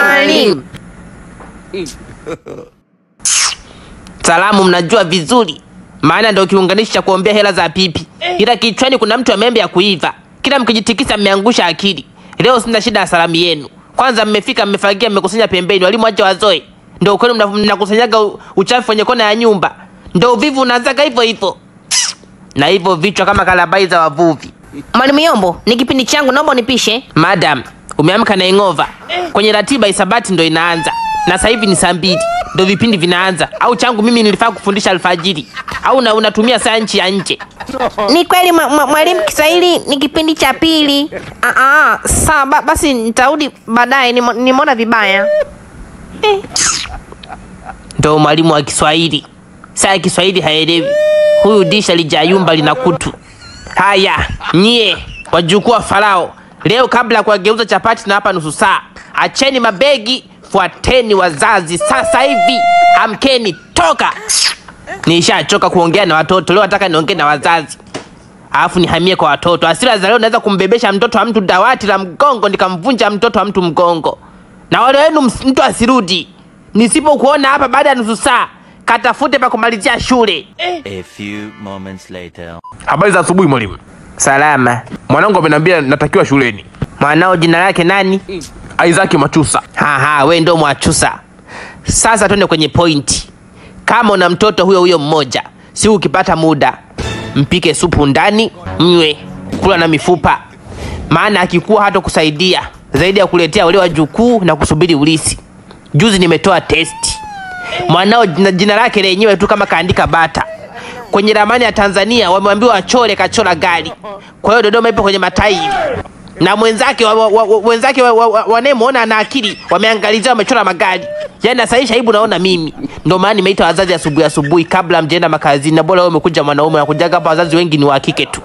Mwalimu. Salamu mnajua vizuri. Maana ndio kiunganishi cha kuombea hela za pipi. Ila kichwani kuna mtu amembe ya kuiva. Kila mkijitikisa mmeangusha akili. Leo sina shida ya salamu yenu. Kwanza mmefika mmefagia mmekusanya pembeni. Walimu waje wazoe. Ndio kwenu mnakusanyaga uchafu kwenye kona ya nyumba. Ndio uvivu unaanzaga hivyo hivyo. Na hivyo vichwa kama kalabai za wavuvi. Mwalimu Yombo, ni kipindi changu, naomba unipishe. Madam, umeamka na ingova. Kwenye ratiba isabati ndo inaanza. Na sasa hivi ni saa 2 ndo vipindi vinaanza. Au changu mimi nilifaa kufundisha alfajiri. Au unatumia saa nchi ya nje. Ni kweli mwalimu, Kiswahili ni kipindi cha pili. Sawa basi nitarudi baadaye, nimeona vibaya. Ndo mwalimu wa Kiswahili. Saa Kiswahili haelewi. Huyu disha lijayumba lina kutu. Haya, nyie wajukuu wa Farao. Leo kabla kuwageuza chapati na hapa nusu saa. Acheni mabegi, fuateni wazazi sasa hivi. Amkeni, toka. Nishachoka kuongea na watoto. Leo nataka niongee na wazazi. Alafu nihamie kwa watoto. Hasira za leo naweza kumbebesha mtoto wa mtu dawati la mgongo nikamvunja mtoto wa mtu mgongo. Na wale wenu mtu asirudi. Nisipokuona hapa baada ya nusu saa, katafute pa kumalizia shule. A few moments later. Habari za asubuhi mwalimu. Salama. Mwanangu ameniambia natakiwa shuleni. Mwanao jina lake nani? Isaac Machusa. Wewe ndo Mwachusa. Sasa twende kwenye point. Kama una mtoto huyo mmoja, si ukipata muda, mpike supu ndani, mnywe, kula na mifupa. Maana akikuwa hata kusaidia zaidi ya kuletea wale wajukuu na kusubiri ulisi. Juzi nimetoa testi. Mwanao jina lake lenyewe tu kama kaandika bata. Kwenye ramani ya Tanzania wameambiwa achore kachora gari. Kwa hiyo Dodoma ipo kwenye matairi. Na wenzake wanemuona ana akili wameangalizia wamechora magari. Yaani sasa hivi aibu naona mimi. Ndio maana nimeita wazazi asubuhi kabla mjenda makazini. Na bora wewe umekuja mwanaume, nakujaga hapa wazazi wengi ni wa kike tu.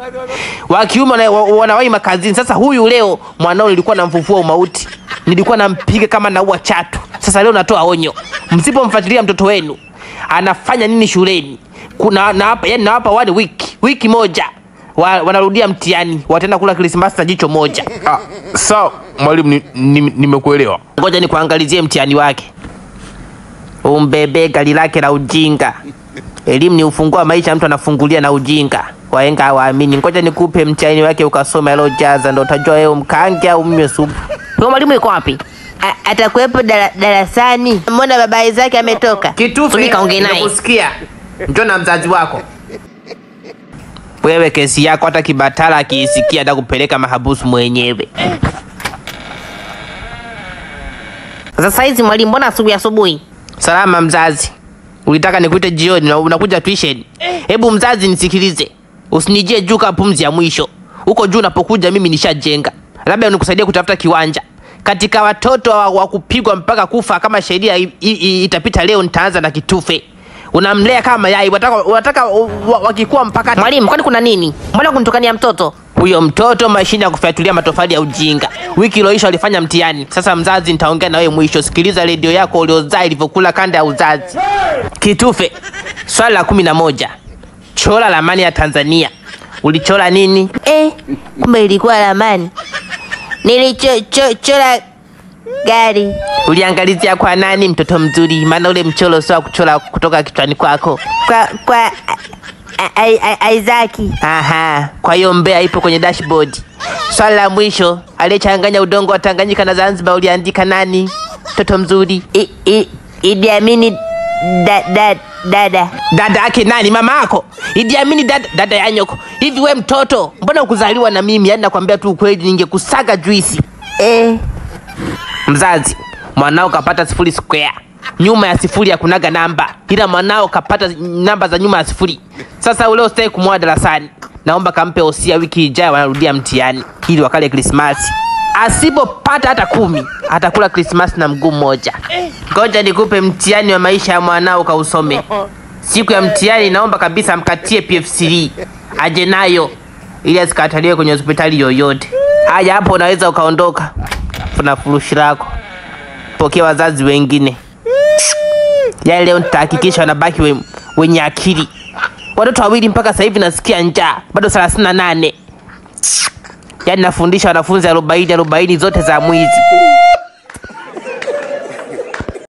Wa kiume wanawahi makazini. Sasa huyu leo mwanao nilikuwa namfufua umauti. Nilikuwa nampiga kama naua chatu. Sasa leo natoa onyo. Msipomfuatilia mtoto wenu anafanya nini shuleni, kuna na hapa wale wiki moja wanarudia mtihani, wataenda kula Christmas na jicho moja. Sawa mwalimu, nimekuelewa. Ngoja nikuangalizie mtihani wake. Umbebe gari lake la ujinga. Elimu ni ufunguo wa maisha, mtu anafungulia na ujinga. Wahenga hawaamini. Ngoja nikupe mtihani wake ukasoma hilo jaza, ndio utajua wewe mkange au mnywe supu. Huyo mwalimu yuko wapi? Atakuwepo darasani. Mbona baba zake ametoka? Kitufe, kaongea naye. Nakusikia. Njoo na mzazi wako. Wewe kesi yako hata Kibatala akiisikia atakupeleka mahabusu mwenyewe. Sasa hizi mwalimu, mbona asubuhi? Salama mzazi. Ulitaka nikuite jioni na unakuja tuition. Hebu mzazi nisikilize. Usinijie juu kama pumzi ya mwisho. Huko juu unapokuja mimi nishajenga. Labda unikusaidie kutafuta kiwanja. Katika watoto wa kupigwa mpaka kufa kama sheria itapita leo, nitaanza na Kitufe. Unamlea kama yai, unataka wakikuwa mpaka. Mwalimu, kwani kuna nini? Mbona kunitokania mtoto? Huyo mtoto mashine ya kufuatilia matofali ya ujinga. Wiki iliyosha alifanya mtihani. Sasa mzazi nitaongea na wewe mwisho. Sikiliza redio yako uliozaa ilivyokula kanda ya uzazi. Kitufe, swali la 11. Chora ramani ya Tanzania. Ulichora nini? Kumbe ilikuwa ramani. Nilichora gari. Uliangalizia kwa nani mtoto mzuri? Maana ule mchoro sio kuchora kutoka kichwani kwako. Kwa Isaac. Kwa hiyo Mbeya ipo kwenye dashboard. Swali la mwisho, aliyechanganya udongo wa Tanganyika na Zanzibar uliandika nani? Mtoto mzuri. Idi Amin dada. Dada yake nani? Mama yako? Idi Amin dada ya nyoko. Hivi we mtoto, mbona ukuzaliwa na mimi? Yaani nakwambia tu ukweli, ningekusaga juisi. Mzazi, mwanao kapata 0 square. Nyuma ya 0 hakunaga namba. Ila mwanao kapata namba za nyuma ya 0. Sasa ule usitaki kumwoa darasani. Naomba kampe osia wiki ijayo wanarudia mtihani ili wakale Christmas. Asipopata hata 10, atakula Christmas na mguu mmoja. Ngoja nikupe mtihani wa maisha ya mwanao kausome. Siku ya mtihani naomba kabisa mkatie PF3. Aje nayo ili asikataliwe kwenye hospitali yoyote. Haya, hapo unaweza ukaondoka. Kuna furushi lako. Pokea wazazi wengine. Ya leo nitahakikisha wanabaki wenye akili. Watoto wawili mpaka sasa hivi nasikia njaa. Bado 38. Yaani nafundisha wanafunzi 40 zote za mwizi.